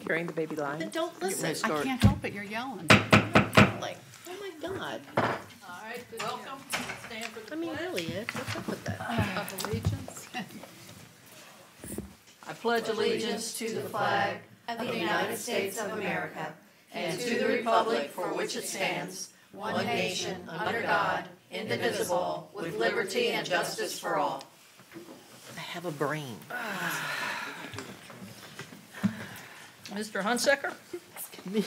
Carrying the baby line. Then don't listen. I can't help it. You're yelling. Like, oh my God. All right, welcome. Stand for the I mean, pledge. really, what's up with that? Of allegiance. I pledge allegiance to the flag of the United States of America and to the republic for which it stands, one nation, under God, indivisible, with liberty and justice for all. I have a brain. Mr. Hunsaker? Me?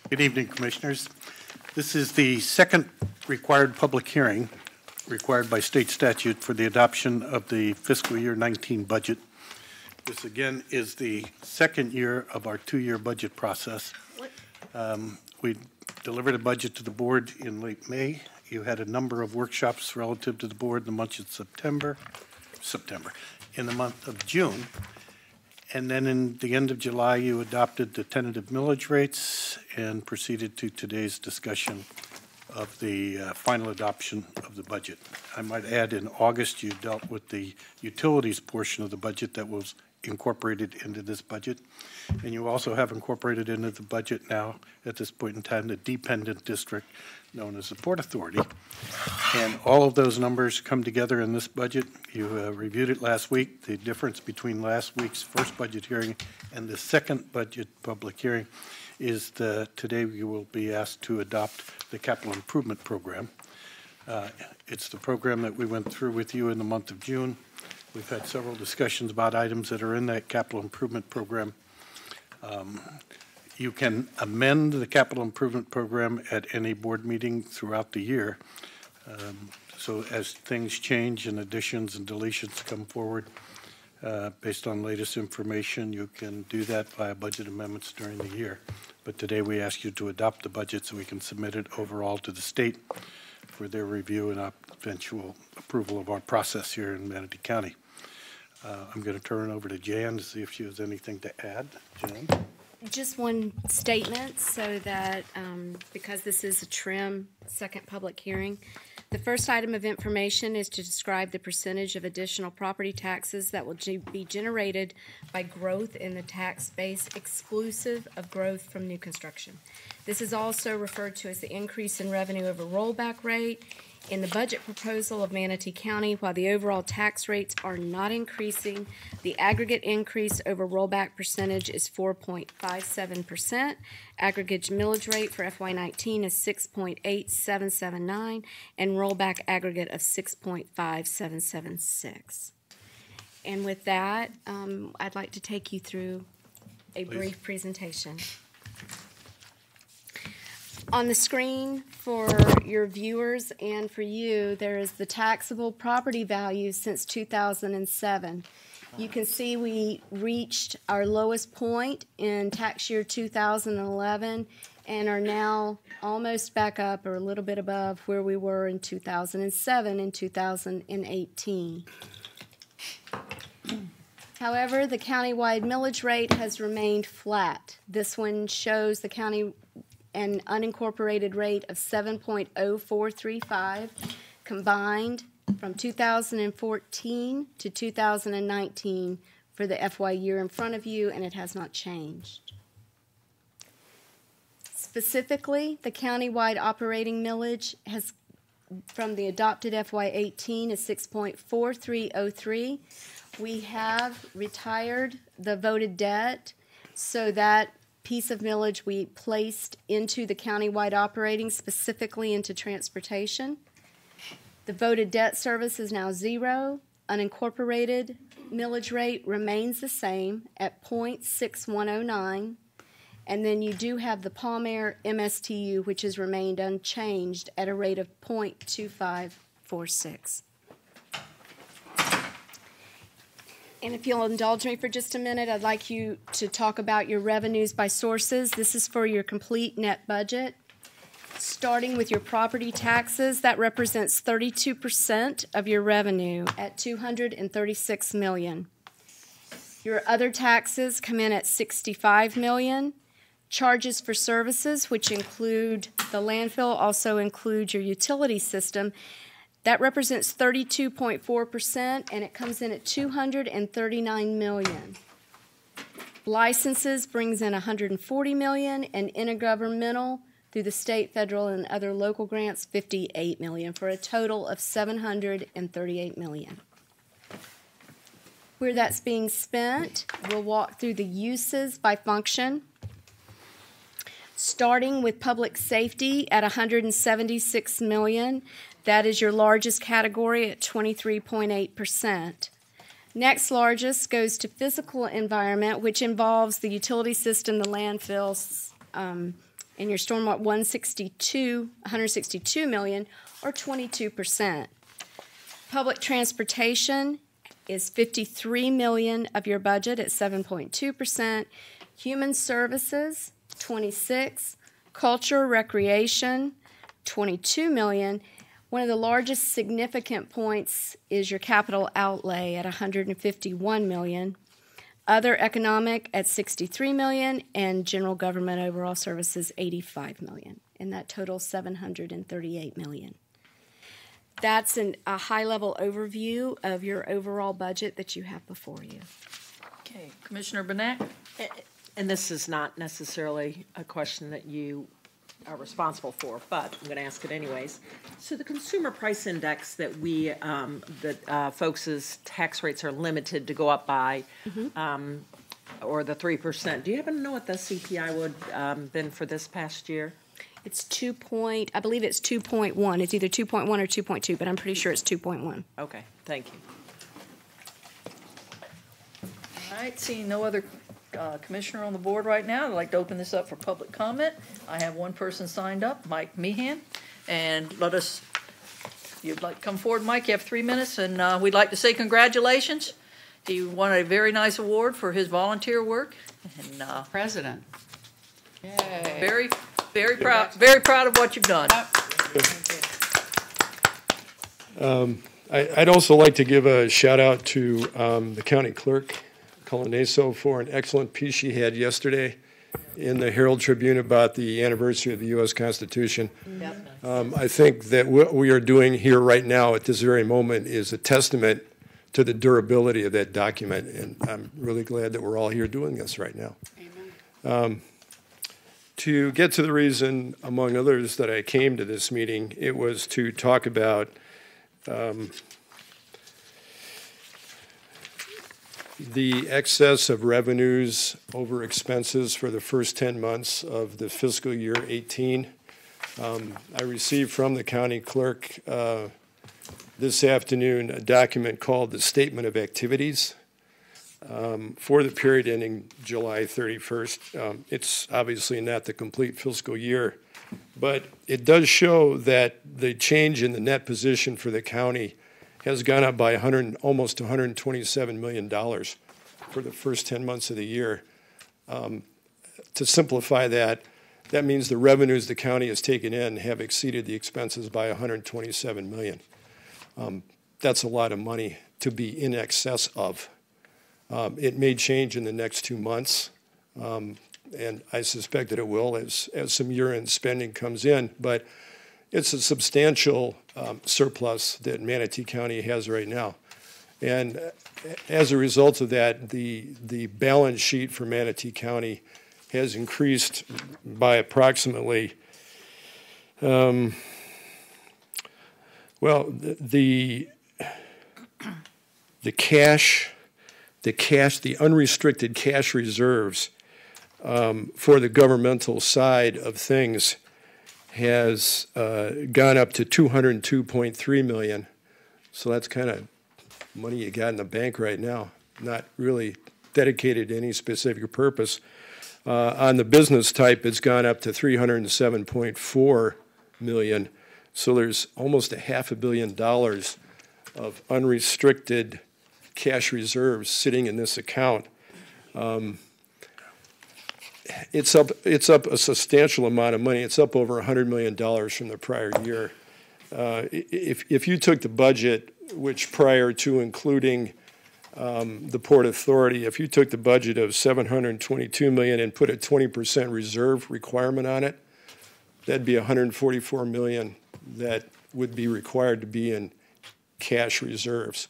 Good evening, Commissioners. This is the second required public hearing required by state statute for the adoption of the fiscal year 19 budget. This again is the second year of our two-year budget process. We delivered a budget to the board in late May. You had a number of workshops relative to the board in the month of September, in the month of June. And then in the end of July, you adopted the tentative millage rates and proceeded to today's discussion of the final adoption of the budget. I might add, in August, you dealt with the utilities portion of the budget that was incorporated into this budget. And you also have incorporated into the budget now, at this point in time, the dependent district known as the Port Authority. And all of those numbers come together in this budget. You reviewed it last week. The difference between last week's first budget hearing and the second budget public hearing is that today you will be asked to adopt the capital improvement program. It's the program that we went through with you in the month of June. We've had several discussions about items that are in that capital improvement program. You can amend the capital improvement program at any board meeting throughout the year. So as things change and additions and deletions come forward, based on latest information, you can do that via budget amendments during the year. But today we ask you to adopt the budget so we can submit it overall to the state for their review and eventual approval of our process here in Manatee County. I'm going to turn it over to Jan to see if she has anything to add. Jan? Just one statement so that, because this is a trim second public hearing, the first item of information is to describe the percentage of additional property taxes that will be generated by growth in the tax base exclusive of growth from new construction. This is also referred to as the increase in revenue over rollback rate. In the budget proposal of Manatee County, while the overall tax rates are not increasing, the aggregate increase over rollback percentage is 4.57%. Aggregate millage rate for FY19 is 6.8779, and rollback aggregate of 6.5776. And with that, I'd like to take you through a brief presentation. On the screen for your viewers and for you, there is the taxable property value since 2007. You can see we reached our lowest point in tax year 2011 and are now almost back up or a little bit above where we were in 2007 and 2018. However, the countywide millage rate has remained flat. This one shows the county an unincorporated rate of 7.0435 combined from 2014 to 2019 for the FY year in front of you, and it has not changed. Specifically, the countywide operating millage has, from the adopted FY18, is 6.4303. We have retired the voted debt, so that piece of millage we placed into the countywide operating, specifically into transportation. The voted debt service is now 0. Unincorporated millage rate remains the same at 0.6109. And then you do have the Palm-Aire MSTU, which has remained unchanged at a rate of 0.2546. And if you'll indulge me for just a minute, I'd like you to talk about your revenues by sources. This is for your complete net budget. Starting with your property taxes, that represents 32% of your revenue at $236 million. Your other taxes come in at $65 million. Charges for services, which include the landfill, also include your utility system. That represents 32.4%, and it comes in at $239 million. Licenses brings in $140 million, and intergovernmental through the state, federal, and other local grants, $58 million, for a total of $738 million. Where that's being spent, we'll walk through the uses by function. Starting with public safety at $176 million. That is your largest category at 23.8%. Next largest goes to physical environment, which involves the utility system, the landfills, and your stormwater, $162 million, or 22%. Public transportation is $53 million of your budget at 7.2%. Human services, 26. Culture, recreation, $22 million. One of the largest significant points is your capital outlay at $151 million. Other economic at $63 million, and general government overall services $85 million. And that totals $738 million. That's a high-level overview of your overall budget that you have before you. Okay, Commissioner Benak? And this is not necessarily a question that you are responsible for, but I'm going to ask it anyways. So the consumer price index that folks' tax rates are limited to go up by, or the 3%. Do you happen to know what the CPI would been for this past year? It's I believe it's 2.1. It's either 2.1 or 2.2, but I'm pretty sure it's 2.1. Okay, thank you. All right, seeing no other commissioner on the board right now, I'd like to open this up for public comment. I have one person signed up, Mike Meehan, and if you'd like to come forward, Mike, you have 3 minutes, and we'd like to say congratulations. He won a very nice award for his volunteer work, and President. Yay. very proud of what you've done. I'd also like to give a shout out to the county clerk, Colin Naso, for an excellent piece she had yesterday in the Herald Tribune about the anniversary of the U.S. Constitution. Yep. I think that what we are doing here right now at this very moment is a testament to the durability of that document, and I'm really glad that we're all here doing this right now. Amen. To get to the reason, among others, that I came to this meeting, it was to talk about the excess of revenues over expenses for the first 10 months of the fiscal year 18. I received from the county clerk this afternoon a document called the Statement of Activities for the period ending July 31st. It's obviously not the complete fiscal year, but it does show that the change in the net position for the county has gone up by almost $127 million for the first 10 months of the year. To simplify that, that means the revenues the county has taken in have exceeded the expenses by $127 million. That's a lot of money to be in excess of. It may change in the next 2 months, and I suspect that it will as some year-end spending comes in, but it's a substantial surplus that Manatee County has right now. And as a result of that, the balance sheet for Manatee County has increased by approximately, the unrestricted cash reserves for the governmental side of things has gone up to $202.3 million. So that's kind of money you got in the bank right now, not really dedicated to any specific purpose. On the business type, it's gone up to $307.4 million. So there's almost $500 million of unrestricted cash reserves sitting in this account. It's up a substantial amount of money. It's up over $100 million from the prior year. If you took the budget, which prior to including the Port Authority, if you took the budget of $722 million and put a 20% reserve requirement on it, that'd be $144 million that would be required to be in cash reserves.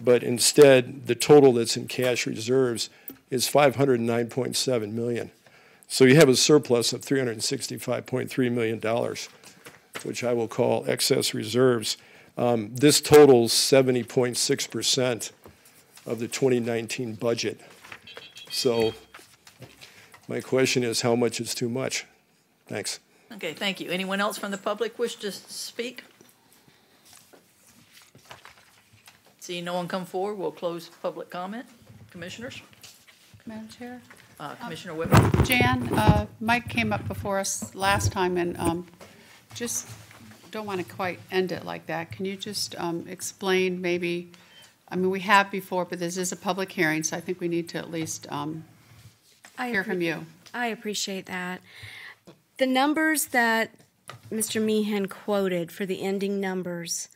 But instead, the total that's in cash reserves is $509.7 million. So you have a surplus of $365.3 million, which I will call excess reserves. This totals 70.6% of the 2019 budget. So my question is, how much is too much? Thanks. Okay, thank you. Anyone else from the public wish to speak? Seeing no one come forward, we'll close public comment. Commissioners? Madam Chair? Commissioner Whitmer? Jan, Mike came up before us last time, and just don't want to quite end it like that. Can you just explain maybe, I mean, we have before, but this is a public hearing, so I think we need to at least hear from you. I appreciate that. The numbers that Mr. Meehan quoted for the ending numbers,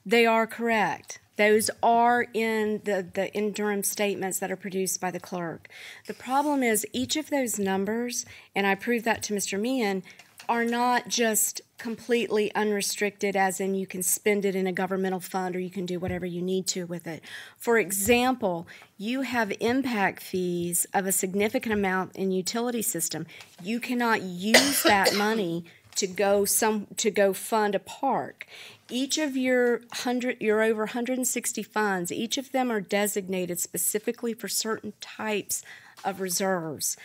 they are correct. Those are in the interim statements that are produced by the clerk. The problem is each of those numbers, and I proved that to Mr. Meehan, are not just completely unrestricted, as in you can spend it in a governmental fund or you can do whatever you need to with it. For example, you have impact fees of a significant amount in utility system. You cannot use that money to go fund a park. Each of your over 160 funds, each of them are designated specifically for certain types of reserves.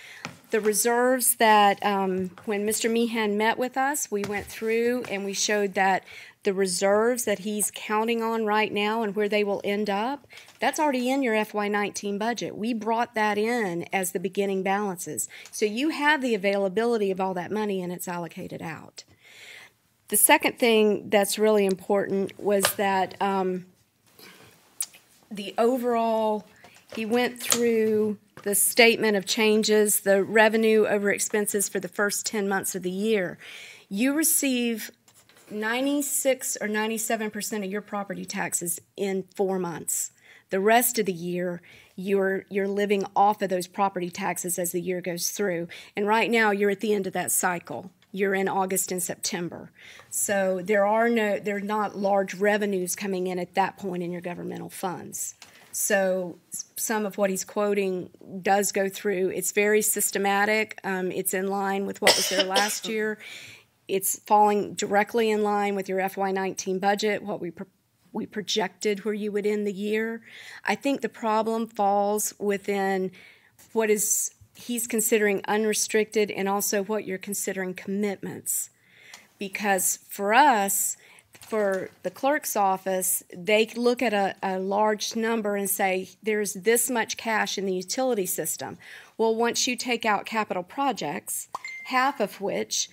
The reserves that, when Mr. Meehan met with us, we went through and we showed that the reserves that he's counting on right now and where they will end up, that's already in your FY19 budget. We brought that in as the beginning balances. So you have the availability of all that money and it's allocated out. The second thing that's really important was that the overall, he went through the statement of changes, the revenue over expenses for the first 10 months of the year. You receive 96 or 97% of your property taxes in 4 months. The rest of the year, you're living off of those property taxes as the year goes through. And right now, you're at the end of that cycle. You're in August and September. So there are not large revenues coming in at that point in your governmental funds. So some of what he's quoting does go through. It's very systematic. It's in line with what was there last year. It's falling directly in line with your FY19 budget, what we projected where you would end the year. I think the problem falls within what is he's considering unrestricted and also what you're considering commitments. Because for us, for the clerk's office, they look at a large number and say, there's this much cash in the utility system. Well, once you take out capital projects, half of which,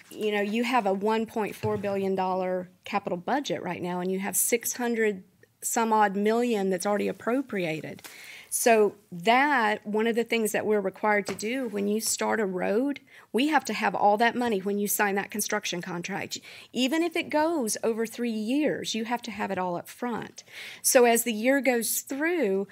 you know, you have a $1.4 billion capital budget right now, and you have 600 some odd million that's already appropriated. So that, one of the things that we're required to do when you start a road, we have to have all that money when you sign that construction contract. Even if it goes over 3 years, you have to have it all up front. So as the year goes through,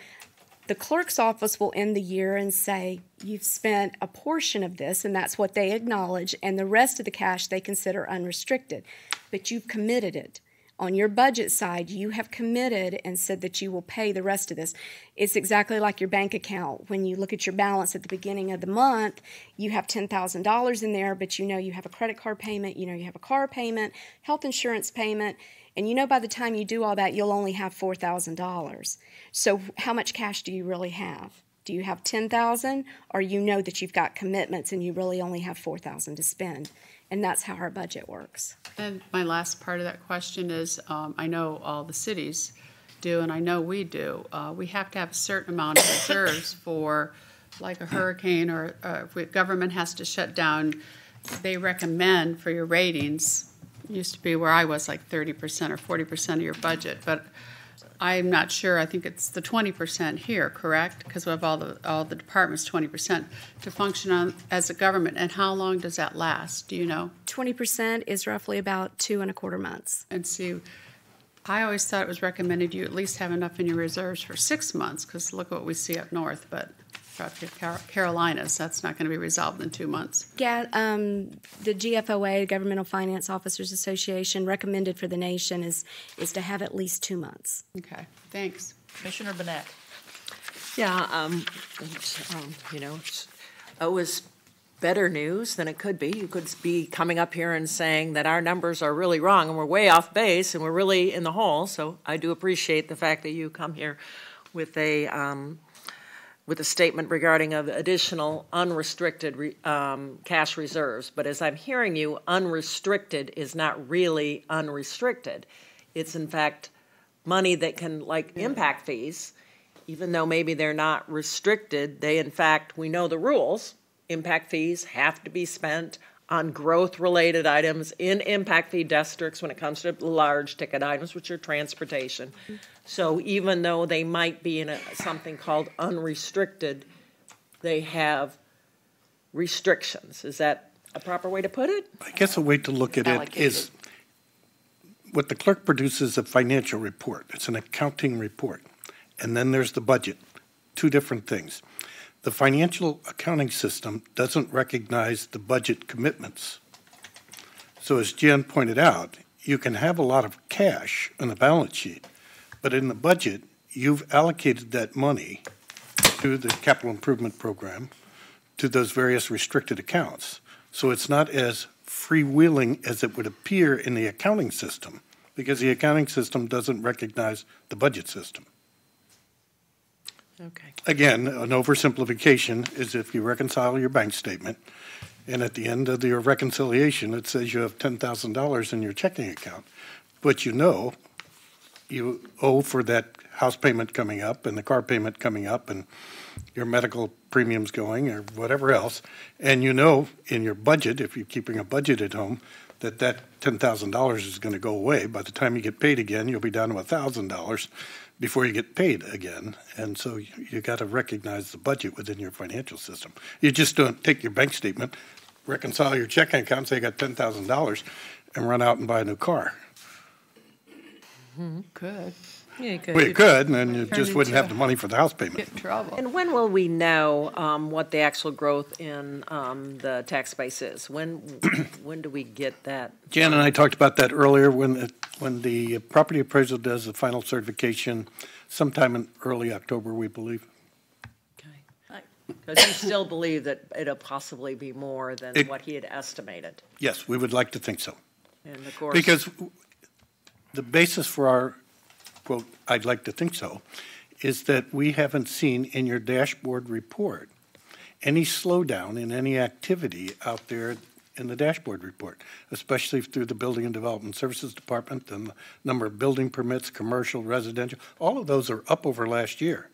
the clerk's office will end the year and say, you've spent a portion of this, and that's what they acknowledge, and the rest of the cash they consider unrestricted. But you've committed it. On your budget side, you have committed and said that you will pay the rest of this. It's exactly like your bank account. When you look at your balance at the beginning of the month, you have $10,000 in there, but you know you have a credit card payment, you know you have a car payment, health insurance payment, and you know by the time you do all that, you'll only have $4,000. So how much cash do you really have? Do you have $10,000, or you know that you've got commitments and you really only have $4,000 to spend? And that's how our budget works. And my last part of that question is, I know all the cities do, and I know we do. We have to have a certain amount of reserves for, like a hurricane, or if the government has to shut down. They recommend for your ratings, it used to be where I was like 30% or 40% of your budget, but I'm not sure. I think it's the 20% here, correct? Because we have all the departments 20% to function as a government. And how long does that last? Do you know? 20% is roughly about 2.25 months. And see, I always thought it was recommended you at least have enough in your reserves for 6 months, because look what we see up north. But throughout the Carolinas, that's not going to be resolved in 2 months. Yeah, the GFOA, Governmental Finance Officers Association, recommended for the nation is to have at least 2 months. Okay, thanks. Commissioner Burnett. Yeah, it's always better news than it could be. You could be coming up here and saying that our numbers are really wrong and we're way off base and we're really in the hole. So I do appreciate the fact that you come here with a statement regarding of additional unrestricted cash reserves. But as I'm hearing you, unrestricted is not really unrestricted. It's in fact money that can, like impact fees, even though maybe they're not restricted, they in fact, we know the rules. Impact fees have to be spent on growth-related items in impact fee districts when it comes to large ticket items, which are transportation. So even though they might be in something called unrestricted, they have restrictions. Is that a proper way to put it? I guess a way to look at it is what the clerk produces a financial report. It's an accounting report. And then there's the budget, two different things. The financial accounting system doesn't recognize the budget commitments. So as Jan pointed out, you can have a lot of cash on the balance sheet, but in the budget, you've allocated that money to the capital improvement program, to those various restricted accounts. So it's not as freewheeling as it would appear in the accounting system, because the accounting system doesn't recognize the budget system. Okay. Again, an oversimplification is if you reconcile your bank statement, and at the end of your reconciliation, it says you have $10,000 in your checking account, but you know you owe for that house payment coming up and the car payment coming up and your medical premiums going or whatever else, and you know in your budget, if you're keeping a budget at home, that $10,000 is going to go away. By the time you get paid again, you'll be down to $1,000 before you get paid again. And so you got to recognize the budget within your financial system. You just don't take your bank statement, reconcile your checking account, say you got $10,000, and run out and buy a new car. Good. Yeah, you could. Well, you could, and then you Turn just wouldn't into have the money for the house payment. Get in trouble. And when will we know what the actual growth in the tax base is? When do we get that? Jan and I talked about that earlier when the property appraisal does the final certification sometime in early October, we believe. Okay. Because you still believe that it'll possibly be more than what he had estimated. Yes, we would like to think so. And of course, Because the basis for our, quote, I'd like to think so, is that we haven't seen in your dashboard report any slowdown in any activity out there in the dashboard report, especially through the Building and Development Services Department and the number of building permits, commercial, residential, all of those are up over last year.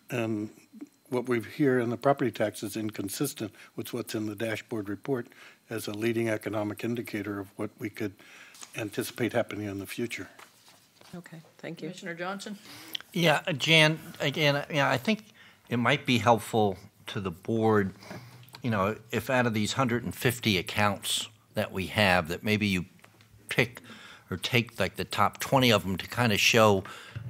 And what we hear in the property tax is inconsistent with what's in the dashboard report as a leading economic indicator of what we could anticipate happening in the future. okay, thank you. Commissioner Johnson? Yeah, Jan, again, I think it might be helpful to the board, if out of these 150 accounts that we have, that maybe you pick or take like the top 20 of them to kind of show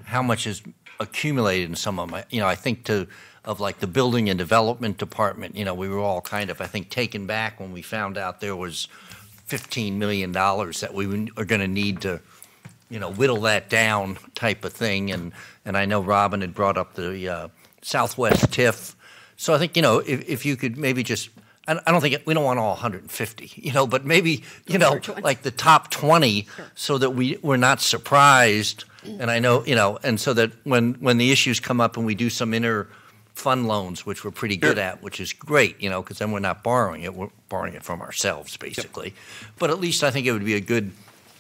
how much is accumulated in some of them. I think of like the Building and Development Department, we were all kind of, I think, taken back when we found out there was $15 million that we are going to need to, whittle that down type of thing. And I know Robin had brought up the Southwest TIF. So I think, if you could maybe just, I don't think, we don't want all 150, but maybe, like the top 20 so that we're not surprised. And I know, and so that when the issues come up and we do some inter-fund loans, which we're pretty good at, which is great, because then we're not borrowing it. We're borrowing it from ourselves, basically. But at least I think it would be a good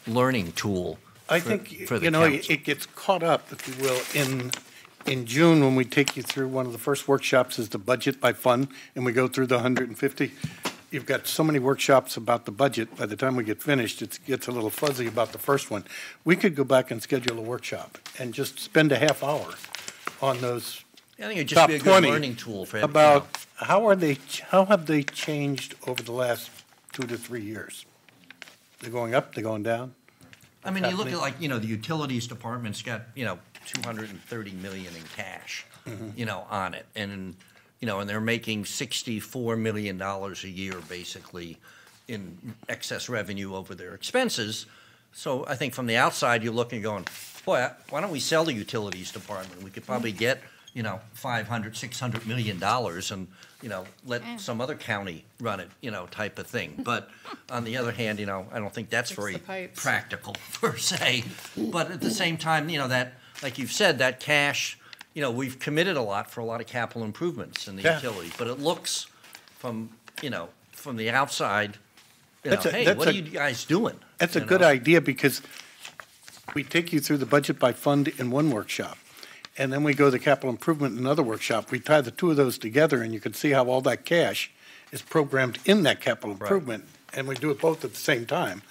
learning tool. I think, for the council. it gets caught up, if you will, in June when we take you through one of the first workshops is the budget by fund, and we go through the 150. You've got so many workshops about the budget. By the time we get finished, it gets a little fuzzy about the first one. We could go back and schedule a workshop and just spend a half hour on those I think it'd just top be a good 20 learning tool for about how have they changed over the last 2 to 3 years? They're going up, they're going down? I mean, you look at like, the utilities department's got, $230 million in cash, on it. And, and they're making $64 million a year basically in excess revenue over their expenses. So I think from the outside, you're looking going, boy, why don't we sell the utilities department? We could probably get, $500, $600 million and, let Yeah. some other county run it, type of thing. But on the other hand, I don't think that's Fix very the pipes. practical per se. But at the same time, that, like you've said, that cash, we've committed a lot for a lot of capital improvements in the Yeah. utilities. But it looks from the outside, That's a- hey, that's what a- are you guys doing? That's a You good know? idea, because we take you through the budget by fund in one workshop, and then we go to the capital improvement in another workshop. We tie the two of those together, and you can see how all that cash is programmed in that capital improvement, and we do it both at the same time.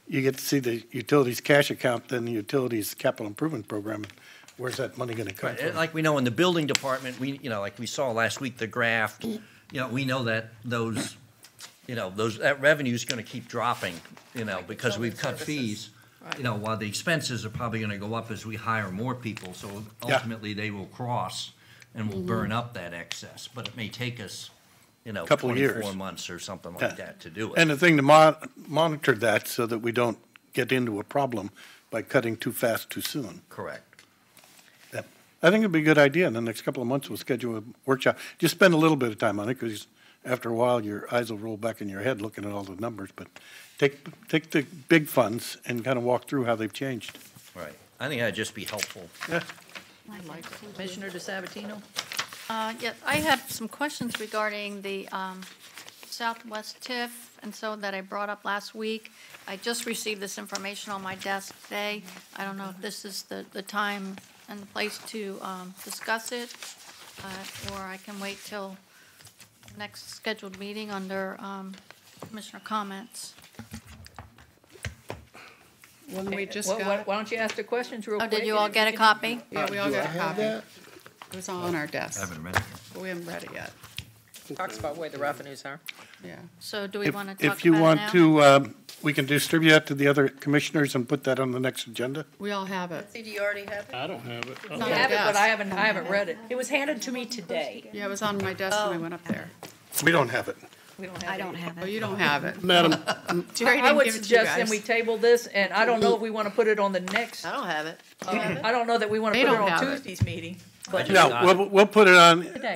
You get to see the utilities cash account, then the utilities capital improvement program. Where's that money gonna come Right, from? like we know in the building department, like we saw last week, the graph, we know that that revenue's gonna keep dropping, because we've cut fees. While the expenses are probably gonna go up as we hire more people, so Yeah. ultimately they will cross and will burn up that excess, but it may take us, Couple of years. 24 months or something Yeah. like that to do it. And the thing to monitor that so that we don't get into a problem by cutting too fast too soon. Correct. I think it'd be a good idea. In the next couple of months, we'll schedule a workshop. Just spend a little bit of time on it, because after a while, your eyes will roll back in your head looking at all the numbers. But take the big funds and kind of walk through how they've changed. Right. I think that'd just be helpful. Commissioner DeSabatino? Yes, I have some questions regarding the Southwest TIF, and so that I brought up last week. I just received this information on my desk today. I don't know if this is the time and the place to discuss it, or I can wait till next scheduled meeting under Commissioner comments. When we just Why got, don't you ask the questions real Oh, quick? did you all get a copy? yeah, we all got a copy. It was on our desk, I haven't read it. but we haven't read it yet. Talks about where the revenues are. Yeah. So do we want to talk about If you it want now? to, we can distribute that to the other commissioners and put that on the next agenda. We all have it. Do you already have it? I don't have it. It's on I our have it, but desk. I haven't read it. It was handed to me today. Yeah, it was on my desk when I went up there. We don't have it. We don't have I it. don't have Oh, it. you don't have it. Madam, Jerry I didn't would give it to you suggest then guys. we table this, and I don't know if we want to put it on the next, I don't have it. I don't know that we want to They put it don't on have it. Tuesday's meeting. But just No, got it. we'll put it on Today.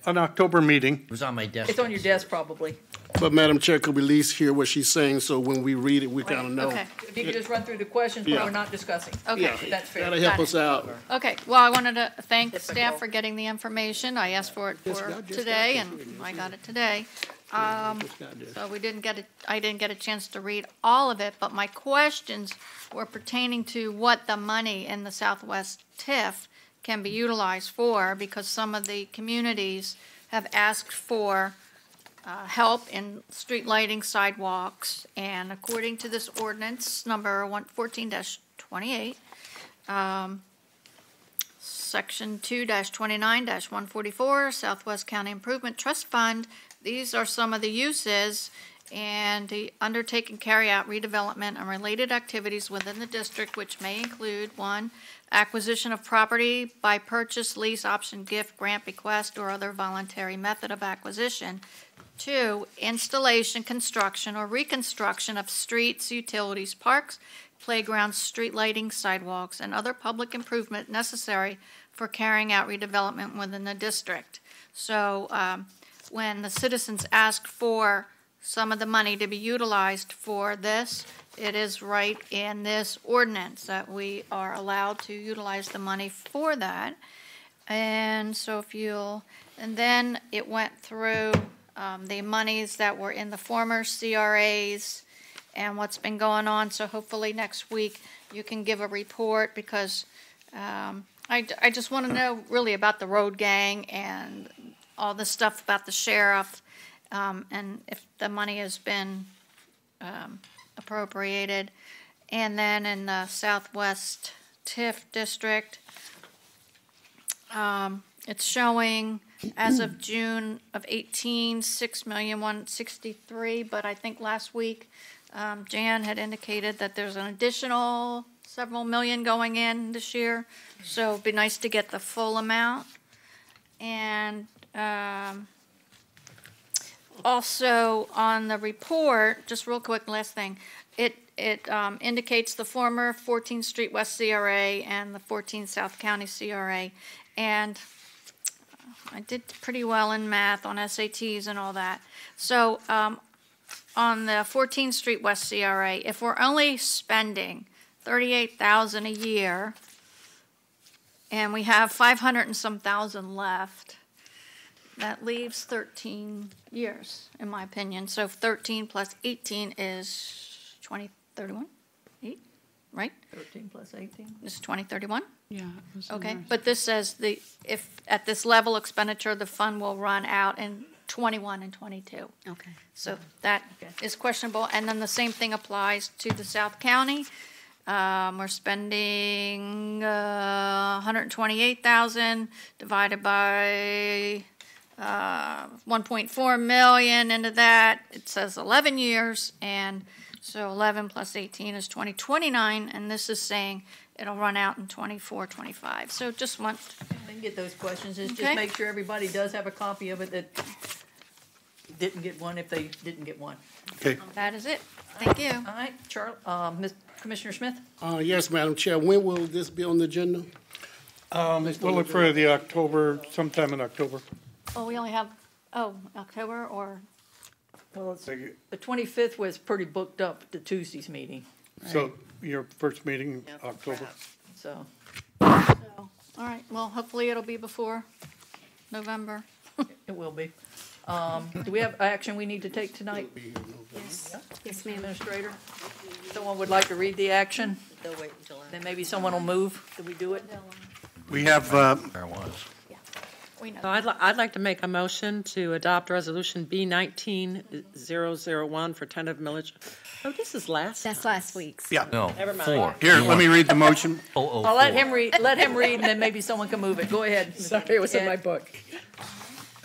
an October meeting. It was on my desk. it's on your desk probably. but Madam Chair, could we at least hear what she's saying, so when we read it, we kind of know? Okay, If you could just run through the questions, but Yeah. we're not discussing. okay. Yeah, That's fair. that'll help Got us out. Okay, well, I wanted to thank Typical. staff for getting the information. I asked for it for today, and I got it today. So we didn't get it, I didn't get a chance to read all of it, but my questions were pertaining to what the money in the Southwest TIF can be utilized for, because some of the communities have asked for help in street lighting, sidewalks, and according to this ordinance, number 14-28, Section 2-29-144, Southwest County Improvement Trust Fund. These are some of the uses, and the undertake and carry out redevelopment and related activities within the district, which may include, 1, acquisition of property by purchase, lease, option, gift, grant, bequest, or other voluntary method of acquisition. 2, installation, construction, or reconstruction of streets, utilities, parks, playgrounds, street lighting, sidewalks, and other public improvement necessary for carrying out redevelopment within the district. So when the citizens ask for some of the money to be utilized for this, it is right in this ordinance that we are allowed to utilize the money for that. And so if you'll, and then it went through the monies that were in the former CRAs and what's been going on. So hopefully next week you can give a report, because I just want to know really about the road gang and all the stuff about the sheriff, and if the money has been appropriated. And then in the Southwest TIF district, it's showing as of June of 18, 6,163,000, but I think last week Jan had indicated that there's an additional several million going in this year, so it'd be nice to get the full amount. And also on the report, just real quick, last thing, it indicates the former 14th Street West CRA and the 14th South County CRA, and I did pretty well in math on SATs and all that. So, on the 14th Street West CRA, if we're only spending $38,000 a year, and we have 500 and some thousand left, that leaves 13 years, in my opinion. So 13 plus 18 is 2031, 8, right? 13 plus 18. This is 2031? Yeah. it was in Okay, there. but this says if at this level expenditure, the fund will run out in 21 and 22. Okay. So that is questionable. And then the same thing applies to the South County. We're spending 128,000 divided by 1.4 million into that. It says 11 years, and so 11 plus 18 is 2029, and this is saying it'll run out in 24, 25. So just want, I can get those questions, just Okay. make sure everybody does have a copy of it that didn't get one if they didn't get one. Okay. that is it. Thank you. All right, Commissioner Smith? Yes, Madam Chair, when will this be on the agenda? We'll look for the October, sometime in October. Well, we only have, October or, Well, it's, Thank you. the 25th was pretty booked up, to Tuesday's meeting, So your first meeting, October. so. all right, well, hopefully it'll be before November. It will be. Do we have action we need to take tonight, Yes, ma'am. Administrator? Someone would like to read the action? They'll wait until Then maybe someone will move. Did we do it? We have, There was. We know. So I'd like to make a motion to adopt Resolution B-19-001 for tentative millage. Oh, this is last. That's last week's. yeah, No, Never mind. 4. here, let me read the motion. I'll let him read, and then maybe someone can move it. Go ahead. Sorry, it was in my book.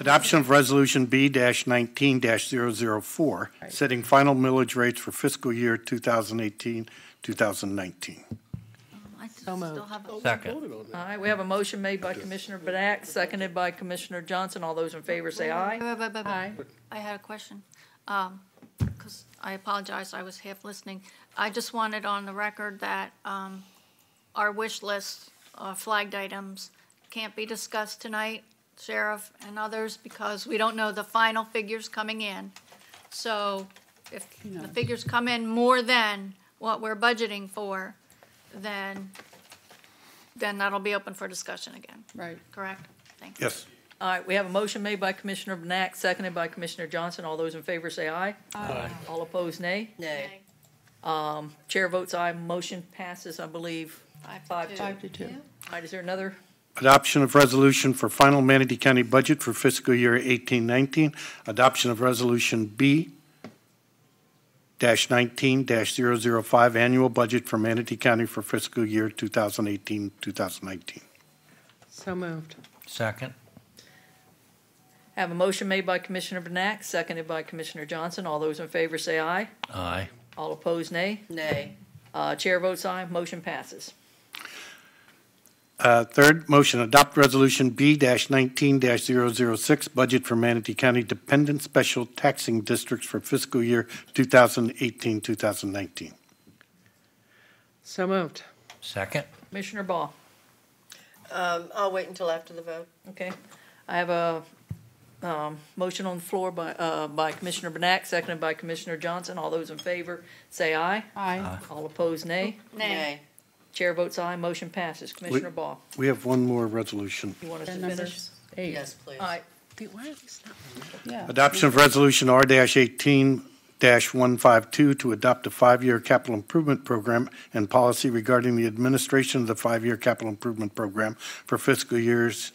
Adoption of Resolution B-19-004, setting final millage rates for fiscal year 2018, 2019. I still have a- Second. All right, we have a motion made by Commissioner Benak, seconded by Commissioner Johnson. All those in favor say aye. Aye. I had a question, because I apologize, I was half listening. I just wanted on the record that our wish list, flagged items, can't be discussed tonight, Sheriff and others, because we don't know the final figures coming in. So if the figures come in more than what we're budgeting for, then that'll be open for discussion again, Right. correct? Thank you. Yes. All right, we have a motion made by Commissioner Benak, seconded by Commissioner Johnson. All those in favor say aye. Aye. All opposed, nay. Nay. Chair votes aye. Motion passes, I believe, 5-2. 5-2. All right, is there another? Adoption of resolution for final Manatee County budget for fiscal year 18-19. Adoption of Resolution B-19-005, annual budget for Manatee County for fiscal year 2018, 2019. So moved. Second. Have a motion made by Commissioner Benak, seconded by Commissioner Johnson. All those in favor say aye. Aye. All opposed, nay. Nay. Chair votes aye. Motion passes. Third, motion, adopt resolution B-19-006, budget for Manatee County Dependent Special Taxing Districts for fiscal year 2018, 2019. So moved. Second. Commissioner Ball. I'll wait until after the vote. Okay. I have a motion on the floor by Commissioner Benak, seconded by Commissioner Johnson. All those in favor say aye. Aye. All opposed, nay. Nay. Chair votes aye. Motion passes. Commissioner Ball, We have one more resolution. you want us to Number finish? 8. Yes, please. All right. Why are these not? Yeah. Adoption of resolution R-18-152 to adopt a 5-year capital improvement program and policy regarding the administration of the 5-year capital improvement program for fiscal years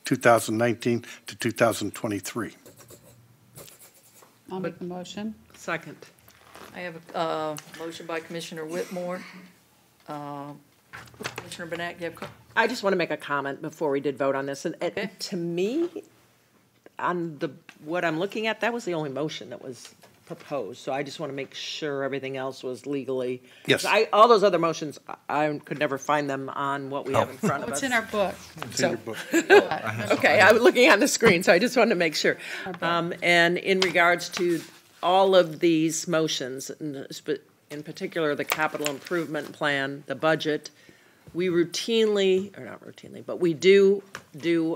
2019 to 2023. I'll make the motion. Second. I have a motion by Commissioner Whitmore. Commissioner Benak, you have, I just want to make a comment before we did vote on this. And Okay. to me, on what I'm looking at, that was the only motion that was proposed. So I just want to make sure everything else was legally. Yes. All those other motions, I could never find them on what we have in front of us. It's in our book. It's in your book. Okay, I was looking on the screen, so I just wanted to make sure. And in regards to all of these motions, in particular, the capital improvement plan, the budget, we routinely, or not routinely, but we do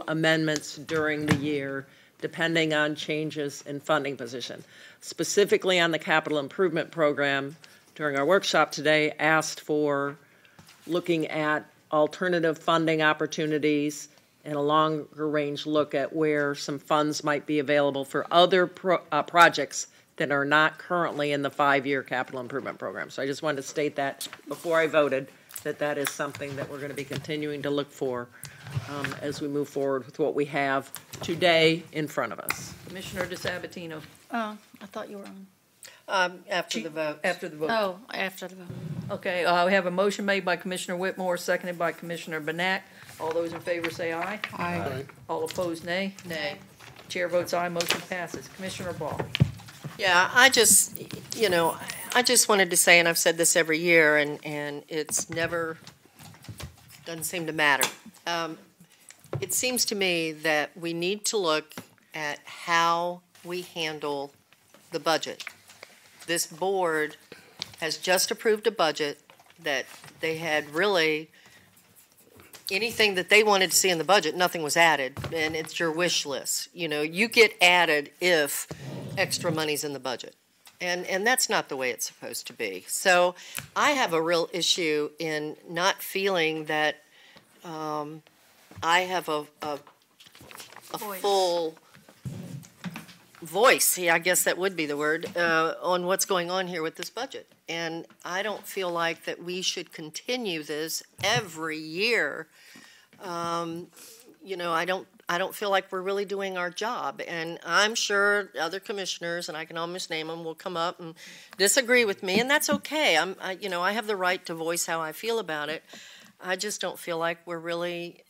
amendments during the year depending on changes in funding position. Specifically on the capital improvement program, during our workshop today, asked for looking at alternative funding opportunities and a longer range look at where some funds might be available for other projects that are not currently in the 5-year capital improvement program. So I just wanted to state that before I voted, that is something that we're going to be continuing to look for as we move forward with what we have today in front of us. Commissioner DeSabatino. Oh, I thought you were on. After the vote. After the vote. Oh, after the vote. Okay, we have a motion made by Commissioner Whitmore, seconded by Commissioner Benak. All those in favor say aye. Aye. All opposed, nay. Nay. Chair votes aye, motion passes. Commissioner Ball. Yeah, I just wanted to say, and I've said this every year, and it's never, doesn't seem to matter. It seems to me that we need to look at how we handle the budget. This board has just approved a budget that they had really, anything that they wanted to see in the budget, nothing was added, and it's your wish list. You know, you get added if extra money's in the budget. And that's not the way it's supposed to be. So I have a real issue in not feeling that I have a full voice, I guess that would be the word, on what's going on here with this budget. And I don't feel like that we should continue this every year. You know, I don't feel like we're really doing our job. And I'm sure other commissioners, and I can almost name them, will come up and disagree with me, and that's okay. I have the right to voice how I feel about it. I just don't feel like we're really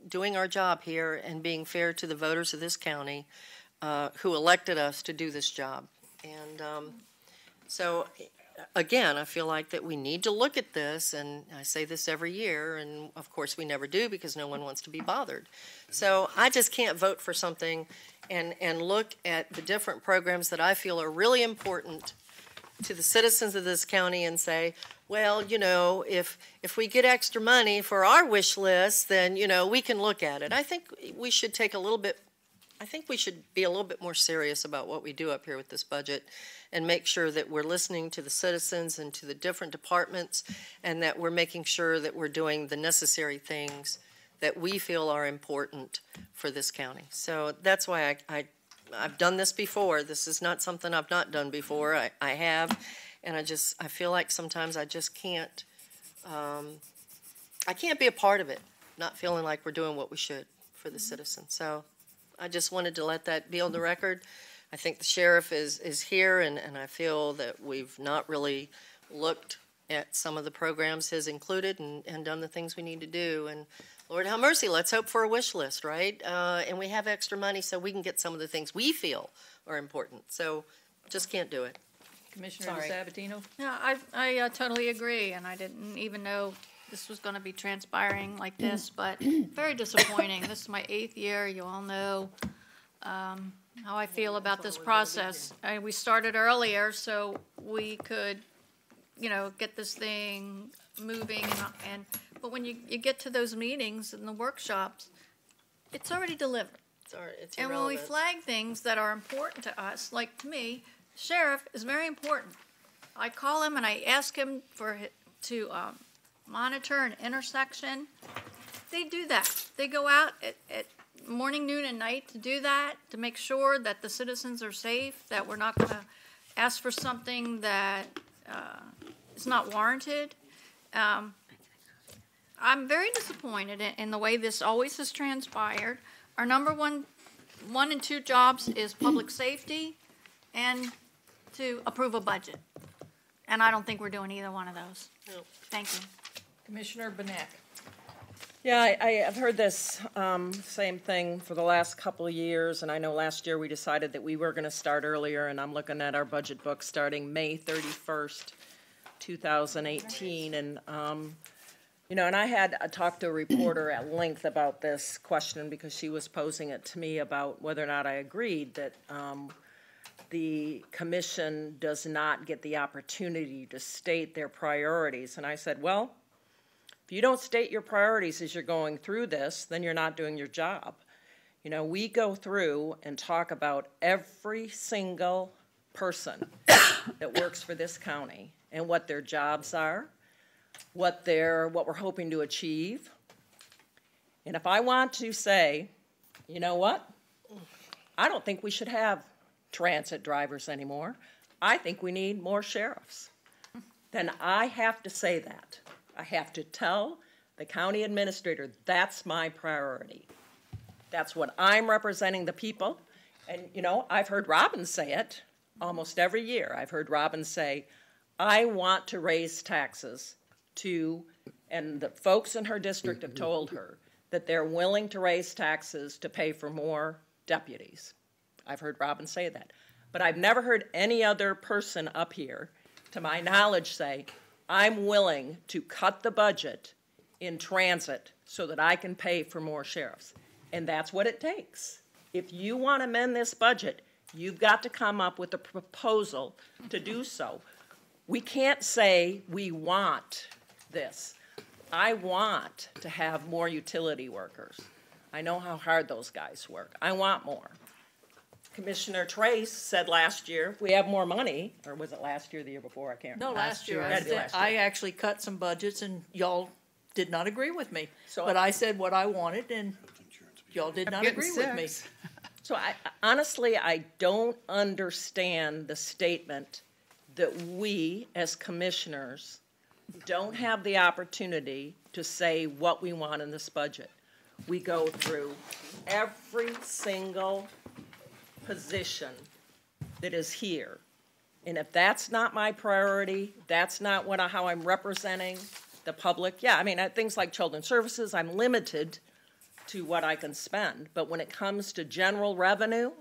doing our job here and being fair to the voters of this county who elected us to do this job. And so, again, I feel like that we need to look at this, and I say this every year, and of course we never do because no one wants to be bothered. So I just can't vote for something and look at the different programs that I feel are really important to the citizens of this county and say, well, you know, if we get extra money for our wish list, then, you know, we can look at it. I think we should we should be a little bit more serious about what we do up here with this budget and make sure that we're listening to the citizens and to the different departments, and that we're making sure that we're doing the necessary things that we feel are important for this county. So that's why I've done this before. This is not something I've not done before. I have, and I feel like sometimes I just can't, I can't be a part of it, not feeling like we're doing what we should for the citizens. So I just wanted to let that be on the record. I think the sheriff is here, and I feel that we've not really looked at some of the programs his included and done the things we need to do. And Lord have mercy, let's hope for a wish list, right? And we have extra money so we can get some of the things we feel are important. So just can't do it. Commissioner DeSabatino. No, I totally agree, and I didn't even know this was going to be transpiring like this, but very disappointing. This is my 8th year. You all know how I feel about this process. We started earlier so we could, you know, get this thing moving, but when you get to those meetings and the workshops, it's already delivered. It's and when we flag things that are important to us, like to me, sheriff is very important. I call him and I ask him to monitor an intersection. They do that. They go out at morning, noon, and night to do that, to make sure that the citizens are safe, that we're not going to ask for something that is not warranted. I'm very disappointed in the way this always has transpired. Our number one and two jobs is public safety and to approve a budget. And I don't think we're doing either one of those. No. Thank you. Commissioner Benak. Yeah, I've heard this same thing for the last couple of years, and I know last year we decided that we were going to start earlier, and I'm looking at our budget book starting May 31st, 2018, and you know, and I had talked to a reporter at length about this question because she was posing it to me about whether or not I agreed that the commission does not get the opportunity to state their priorities. And I said, well, If you don't state your priorities as you're going through this, then you're not doing your job. You know, we go through and talk about every single person that works for this county and what their jobs are, what we're hoping to achieve. And if I want to say, you know what? I don't think we should have transit drivers anymore. I think we need more sheriffs. Then I have to say that. I have to tell the county administrator that's my priority. That's what I'm representing the people. And, you know, I've heard Robin say it almost every year. I've heard Robin say, I want to raise taxes and the folks in her district have told her that they're willing to raise taxes to pay for more deputies. I've heard Robin say that. But I've never heard any other person up here, to my knowledge, say, I'm willing to cut the budget in transit so that I can pay for more sheriffs. And that's what it takes. If you want to amend this budget, you've got to come up with a proposal to do so. We can't say we want this. I want to have more utility workers. I know how hard those guys work. I want more. Commissioner Trace said last year, we have more money, or was it last year or the year before? I can't remember. No, last year. Last year. I actually cut some budgets and y'all did not agree with me. So But I said what I wanted and y'all did not agree with me. So honestly, I don't understand the statement that we as commissioners don't have the opportunity to say what we want in this budget. We go through every single position that is here. And if that's not my priority, that's not how I'm representing the public. Yeah, I mean, at things like children's services, I'm limited to what I can spend. But when it comes to general revenue,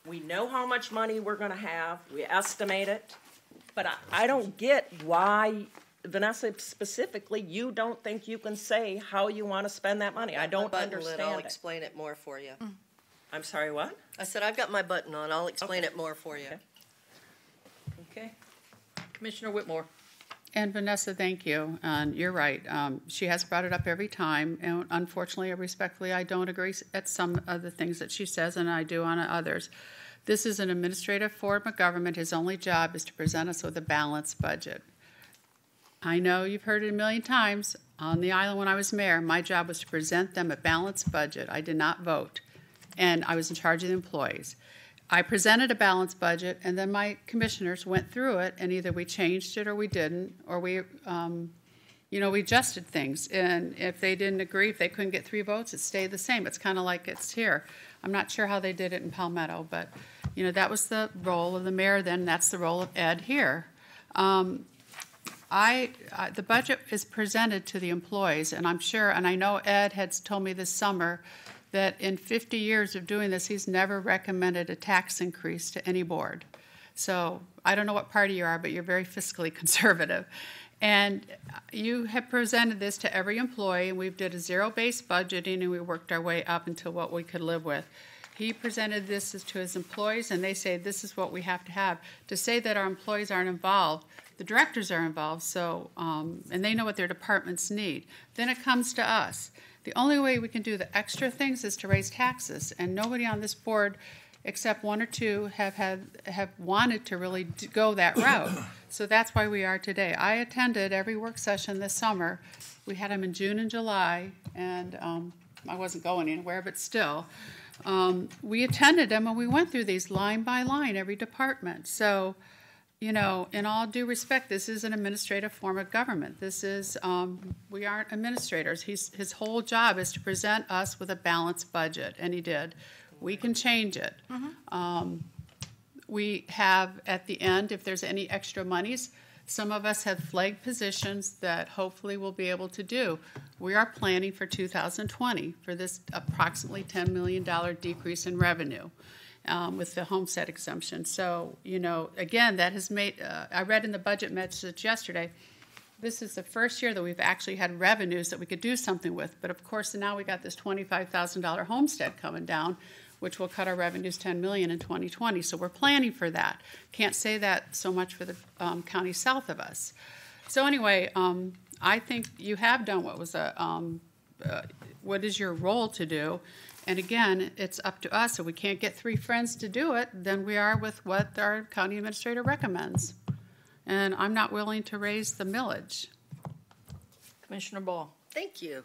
we know how much money we're going to have. We estimate it. But I don't get why, Vanessa, specifically, you don't think you can say how you want to spend that money. I don't understand I'll it. explain it more for you. I'm sorry, what? I said, I've got my button on. I'll explain it more for you. Okay. Commissioner Whitmore. And Vanessa, thank you. And you're right. She has brought it up every time. And unfortunately, respectfully, I don't agree at some of the things that she says, and I do on others. This is an administrative form of government. His only job is to present us with a balanced budget. I know you've heard it a million times. On the island when I was mayor, my job was to present them a balanced budget. I did not vote. And I was in charge of the employees. I presented a balanced budget, and then my commissioners went through it, and either we changed it or we didn't, or we adjusted things. And if they didn't agree, if they couldn't get 3 votes, it stayed the same. It's kind of like it's here. I'm not sure how they did it in Palmetto, but, that was the role of the mayor then. That's the role of Ed here. The budget is presented to the employees, and I'm sure, and I know Ed had told me this summer that in 50 years of doing this, he's never recommended a tax increase to any board. So I don't know what party you are, but you're very fiscally conservative. And you have presented this to every employee, and we did a zero-based budgeting, and we worked our way up until what we could live with. He presented this to his employees, and they say this is what we have to have. To say that our employees aren't involved, the directors are involved, so and they know what their departments need. Then it comes to us. The only way we can do the extra things is to raise taxes, and nobody on this board, except 1 or 2, have wanted to really go that route. So that's why we are today. I attended every work session this summer. We had them in June and July, and I wasn't going anywhere, but still. We attended them, and we went through these line by line, every department. So, in all due respect, this is an administrative form of government. This is, we aren't administrators. His whole job is to present us with a balanced budget, and he did. We can change it. We have, at the end, if there's any extra monies, some of us have flag positions that hopefully we'll be able to do. We are planning for 2020 for this approximately $10 million decrease in revenue. With the homestead exemption. So, again, that has made, I read in the budget message yesterday, this is the first year that we've actually had revenues that we could do something with. But of course, now we got this $25,000 homestead coming down, which will cut our revenues $10 million in 2020. So we're planning for that. Can't say that so much for the county south of us. So anyway, I think you have done what is your role to do. And again, it's up to us. If we can't get 3 friends to do it, then we are with what our county administrator recommends. And I'm not willing to raise the millage. Commissioner Ball. Thank you.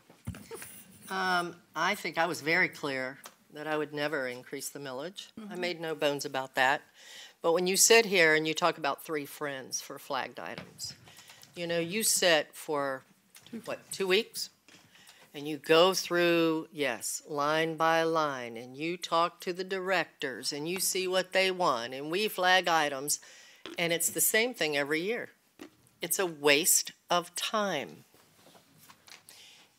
I think I was very clear that I would never increase the millage. I made no bones about that. But when you sit here and you talk about 3 friends for flagged items, you know, you sit for, 2 weeks? And you go through, yes, line by line, and you talk to the directors, and you see what they want, and we flag items, and it's the same thing every year. It's a waste of time.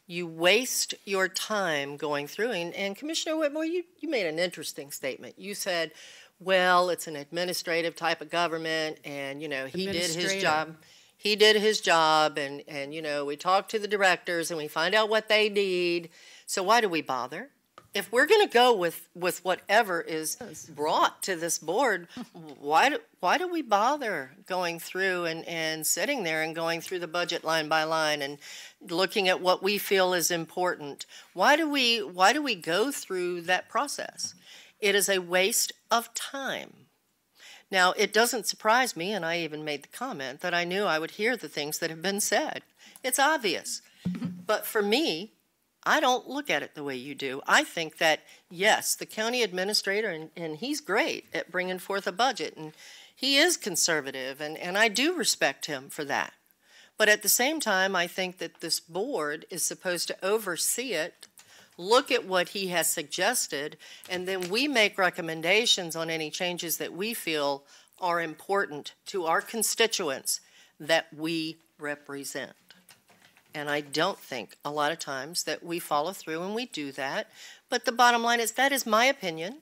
You waste your time going through, and Commissioner Whitmore, you made an interesting statement. You said, well, it's an administrative type of government, and, you know, he did his job. He did his job, and you know, we talk to the directors and we find out what they need. So why do we bother? If we're going to go with whatever is brought to this board, why do we bother going through and sitting there and going through the budget line by line and looking at what we feel is important? Why do we go through that process? It is a waste of time. Now, it doesn't surprise me, and I even made the comment, that I knew I would hear the things that have been said. It's obvious. But for me, I don't look at it the way you do. I think that, yes, the county administrator, and he's great at bringing forth a budget, and he is conservative, and I do respect him for that. But at the same time, I think that this board is supposed to oversee it, look at what he has suggested, and then we make recommendations on any changes that we feel are important to our constituents that we represent. And I don't think a lot of times that we follow through and we do that. But the bottom line is that is my opinion.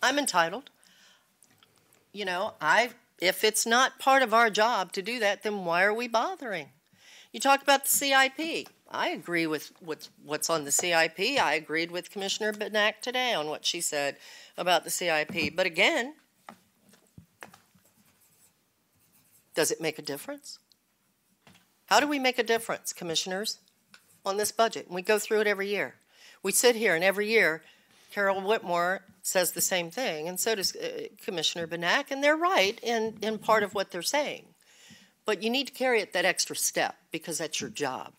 I'm entitled. You know, if it's not part of our job to do that, then why are we bothering? You talked about the CIP. I agree with what's on the CIP. I agreed with Commissioner Benak today on what she said about the CIP. But again, does it make a difference? How do we make a difference, commissioners, on this budget? And we go through it every year. We sit here, and every year, Carol Whitmore says the same thing, and so does Commissioner Benak, and they're right in part of what they're saying. But you need to carry it that extra step because that's your job.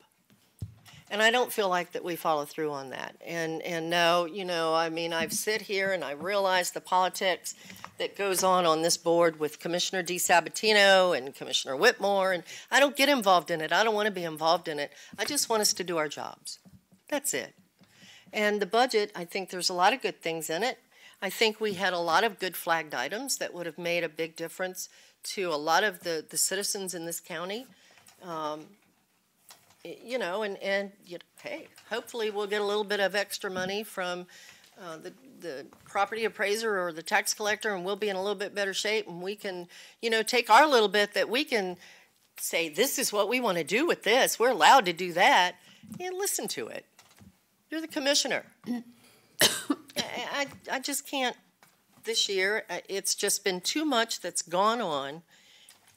And I don't feel like that we follow through on that. And no, you know, I mean, I've sit here and I realize the politics that goes on this board with Commissioner DiSabatino and Commissioner Whitmore, and I don't get involved in it. I don't want to be involved in it. I just want us to do our jobs. That's it. And the budget, I think there's a lot of good things in it. I think we had a lot of good flagged items that would have made a big difference to a lot of the citizens in this county. You know, and hey, hopefully we'll get a little bit of extra money from the property appraiser or the tax collector, and we'll be in a little bit better shape, and we can, you know, take our little bit that we can say, this is what we want to do with this. We're allowed to do that, and listen to it. You're the commissioner. I just can't this year. It's just been too much that's gone on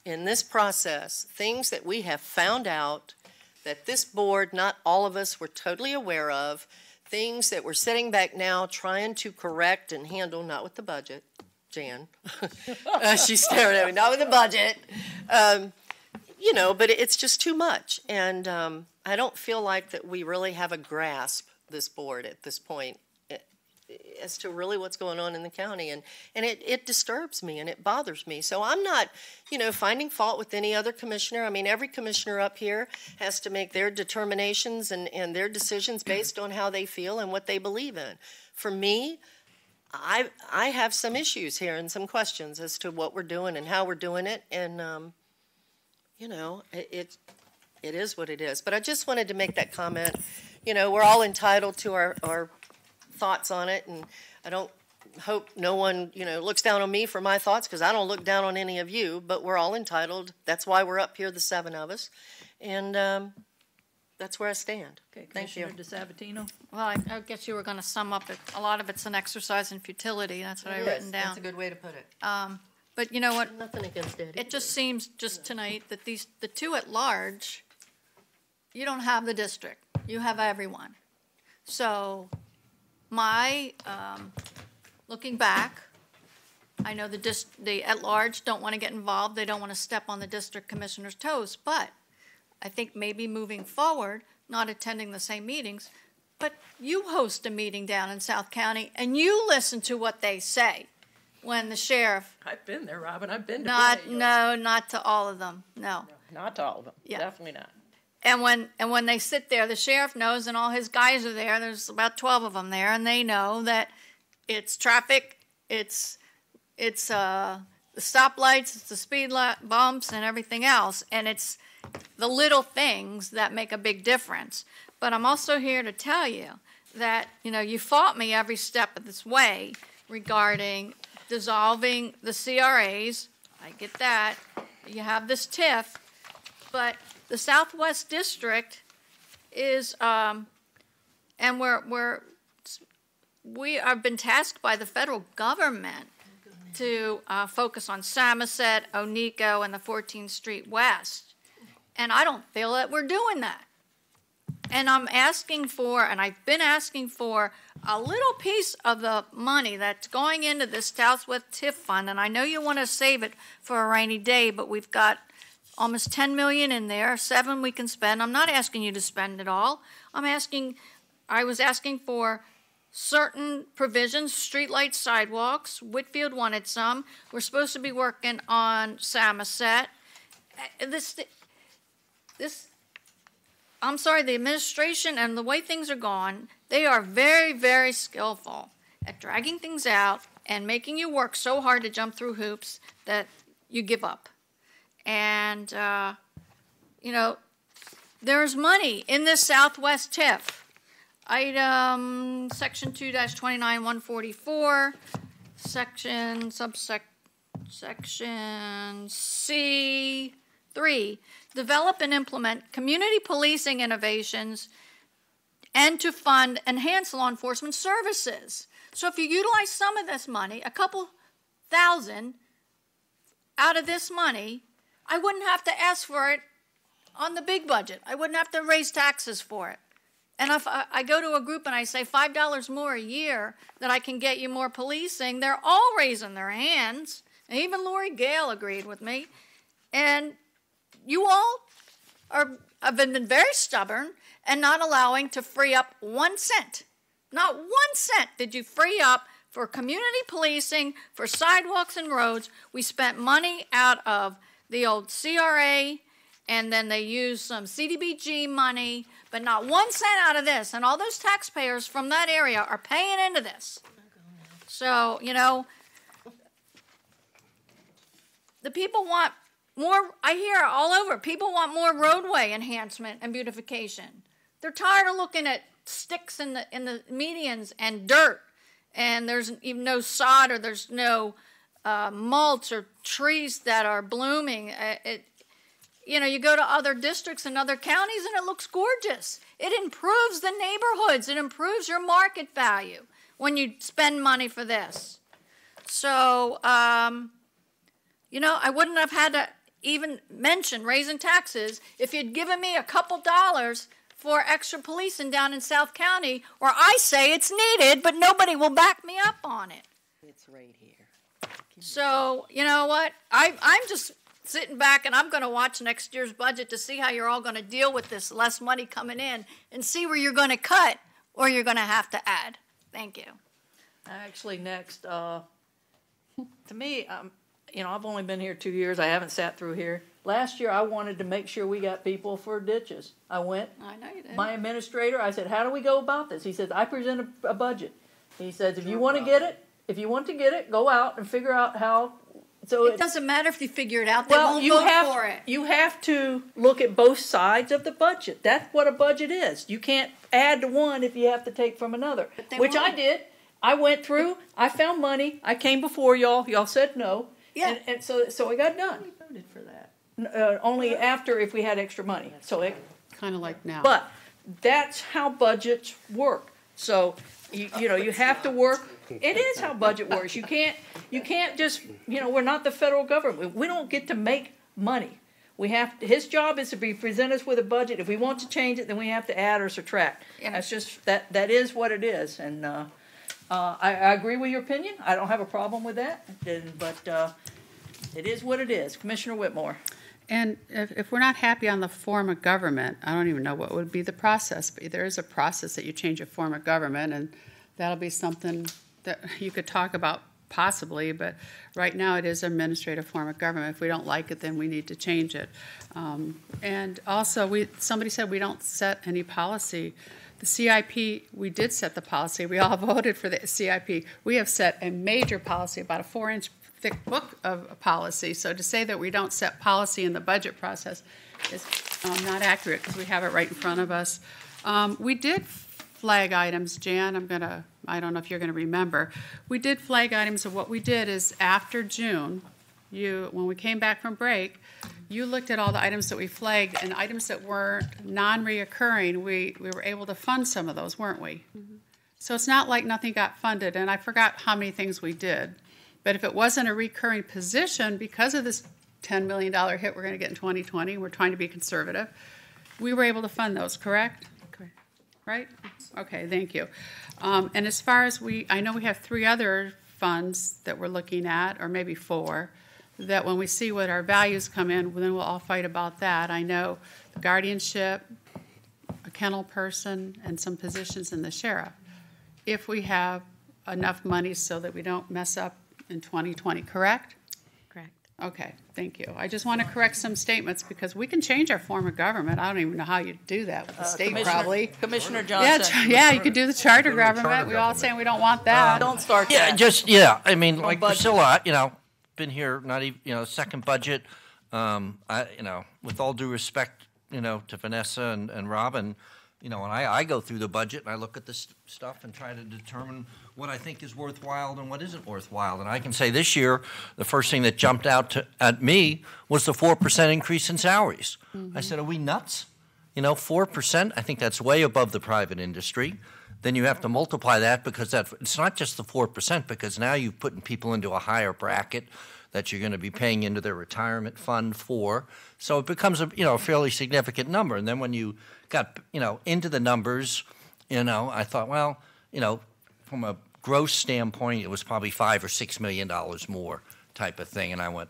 in this process, things that we have found out that this board, not all of us, were totally aware of, things that we're sitting back now trying to correct and handle, not with the budget, Jan. She's staring at me, not with the budget. You know, but it's just too much. And I don't feel like that we really have a grasp, this board, at this point, as to really what's going on in the county. And it disturbs me and it bothers me. So I'm not, you know, finding fault with any other commissioner. I mean, every commissioner up here has to make their determinations and their decisions based on how they feel and what they believe in. For me, I have some issues here and some questions as to what we're doing and how we're doing it. And, you know, it is what it is. But I just wanted to make that comment. You know, we're all entitled to our thoughts on it, and I don't hope no one, you know, looks down on me for my thoughts, because I don't look down on any of you, but we're all entitled. That's why we're up here, the 7 of us, and that's where I stand. Okay, Thank you. Commissioner DiSabatino. Well, I guess you were going to sum up it. A lot of it's an exercise in futility. That's what I've written down. That's a good way to put it. But you know what? Nothing against it. It just seems just tonight that the 2 at large you don't have the district. You have everyone. So my, looking back, I know the at-large don't want to get involved. They don't want to step on the district commissioner's toes. But I think maybe moving forward, not attending the same meetings, but you host a meeting down in South County and you listen to what they say when the sheriff. I've been there, Robin. I've been to Not to all of them. No. Not to all of them. Yeah. Definitely not. And when they sit there, the sheriff knows, and all his guys are there. There's about 12 of them there, and they know that it's traffic, it's the stoplights, it's the speed bumps, and everything else, and it's the little things that make a big difference. But I'm also here to tell you that you fought me every step of this way regarding dissolving the CRAs. I get that. You have this TIF, but the Southwest District is, and we have been tasked by the federal government to focus on Samoset, Oneiko, and the 14th Street West. And I don't feel that we're doing that. And I'm asking for, and I've been asking for, a little piece of the money that's going into this Southwest TIF fund. And I know you want to save it for a rainy day, but we've got almost $10 million in there, $7 million we can spend. I'm not asking you to spend it all. I was asking for certain provisions, streetlight sidewalks. Whitfield wanted some. We're supposed to be working on Samoset. I'm sorry, the administration and the way things are going, they are very, very skillful at dragging things out and making you work so hard to jump through hoops that you give up. And, there's money in this Southwest TIF. Item Section 2-29-144, subsection C3, develop and implement community policing innovations and to fund enhanced law enforcement services. So if you utilize some of this money, a couple thousand out of this money, I wouldn't have to ask for it on the big budget. I wouldn't have to raise taxes for it. And if I go to a group and I say $5 more a year that I can get you more policing, they're all raising their hands. And even Lori Gale agreed with me. And you all have been very stubborn and not allowing to free up 1 cent. Not 1 cent did you free up for community policing, for sidewalks and roads. We spent money out of the old CRA, and then they used some CDBG money, but not 1 cent out of this. And all those taxpayers from that area are paying into this. So, the people want more. I hear all over, people want more roadway enhancement and beautification. They're tired of looking at sticks in the medians and dirt, and there's even no sod, or there's no mulch or trees that are blooming. You go to other districts and other counties and it looks gorgeous. It improves the neighborhoods. It improves your market value when you spend money for this. So, I wouldn't have had to even mention raising taxes if you'd given me a couple dollars for extra policing down in South County, where I say it's needed, but nobody will back me up on it. It's right here. So, you know what? I'm just sitting back, and I'm going to watch next year's budget to see how you're all going to deal with this less money coming in and see where you're going to cut or you're going to have to add. Thank you. Actually, next, to me, I've only been here 2 years. I haven't sat through here. Last year, I wanted to make sure we got people for ditches. I went. I know you did. My administrator, I said, how do we go about this? He says, I present a budget. He says, if you want to get it, go out and figure out how. So it doesn't matter if you figure it out. They won't vote for it. You have to look at both sides of the budget. That's what a budget is. You can't add to one if you have to take from another, which I did. I went through. I found money. I came before y'all. Y'all said no. Yeah. And so it got done. We voted for that. Only after if we had extra money. So it Kind of like now. But that's how budgets work. So you have to work. It is how budget works. You can't just we're not the federal government. We don't get to make money. his job is to present us with a budget. If we want to change it, then we have to add or subtract. Yeah. That's just, that is what it is, and, I agree with your opinion. I don't have a problem with that, but, it is what it is. Commissioner Whitmore. And if we're not happy on the form of government, I don't even know what would be the process, but there is a process that you change a form of government, and that'll be something that you could talk about possibly, but right now it is an administrative form of government. If we don't like it, then we need to change it. And also, somebody said we don't set any policy. The CIP, we did set the policy. We all voted for the CIP. We have set a major policy, about a 4-inch thick book of a policy. So to say that we don't set policy in the budget process is not accurate, because we have it right in front of us. We did flag items, Jan. I don't know if you're going to remember. We did flag items, and what we did is after June, when we came back from break, you looked at all the items that we flagged, and items that weren't non-reoccurring, we were able to fund some of those, weren't we? Mm-hmm. So it's not like nothing got funded, and I forgot how many things we did. But if it wasn't a recurring position, because of this $10 million hit we're going to get in 2020, we're trying to be conservative, we were able to fund those, correct? Correct. Right? Okay, thank you. And as far as I know we have 3 other funds that we're looking at, or maybe 4, that when we see what our values come in, then we'll all fight about that. I know the guardianship, a kennel person, and some positions in the sheriff. If we have enough money so that we don't mess up in 2020, correct? Correct. Okay, thank you. I just want to correct some statements, because we can change our form of government. I don't even know how you do that with the state, probably. Commissioner Johnson. Yeah, you could do the charter government. We all saying we don't want that. Don't start Yeah, that. I mean, like Priscilla, been here, not even, second budget. With all due respect, to Vanessa and Robin, when I go through the budget and I look at this stuff and try to determine what I think is worthwhile and what isn't worthwhile. And I can say this year, the first thing that jumped out at me was the 4% increase in salaries. Mm-hmm. I said, are we nuts? 4%, I think that's way above the private industry. Then you have to multiply that, because it's not just the 4%, because now you're putting people into a higher bracket that you're going to be paying into their retirement fund for. So it becomes a fairly significant number. And then when you got into the numbers, I thought, well, from a gross standpoint, it was probably $5 or $6 million more type of thing. And I went,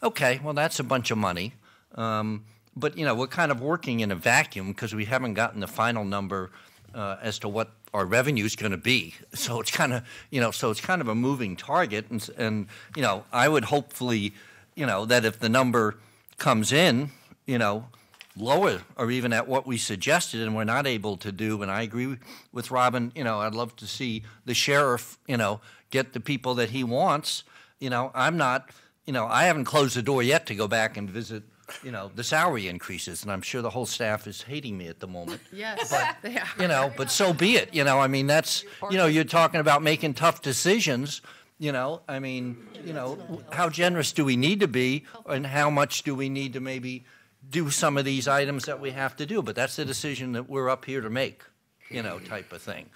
okay, well, that's a bunch of money. But we're kind of working in a vacuum, because we haven't gotten the final number as to what our revenue is going to be. So it's kind of a moving target. And I would hopefully, that if the number comes in, lower or even at what we suggested and we're not able to do, and I agree with Robin, I'd love to see the sheriff, get the people that he wants. I'm not, I haven't closed the door yet to go back and visit the salary increases, and I'm sure the whole staff is hating me at the moment. Yes, but, they are. But so be it. That's, you're talking about making tough decisions. How generous do we need to be, and how much do we need to maybe do some of these items that we have to do? But that's the decision that we're up here to make, type of thing.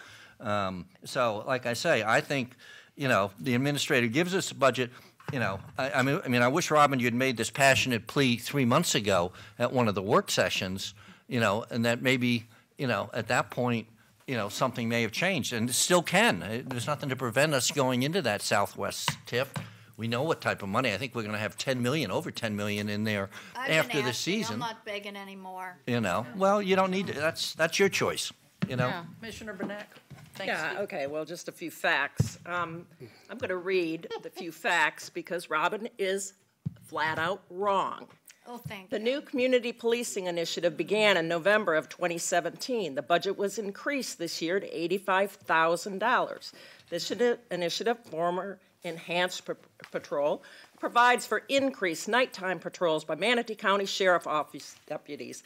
So, like I say, I think, the administrator gives us a budget. I wish, Robin, you'd made this passionate plea 3 months ago at one of the work sessions, and that maybe, at that point, something may have changed, and it still can. There's nothing to prevent us going into that Southwest TIF. We know what type of money. I think we're going to have over $10 million in there after the season. I'm not begging anymore. Well, you don't need to. That's your choice. Yeah. Commissioner Burnett. Thanks. Yeah, okay, well, just a few facts. I'm going to read the few facts, because Robin is flat out wrong. Oh, thank The you. new community policing initiative began in November of 2017. The budget was increased this year to $85,000. This initiative, former Enhanced Patrol, provides for increased nighttime patrols by Manatee County Sheriff Office deputies.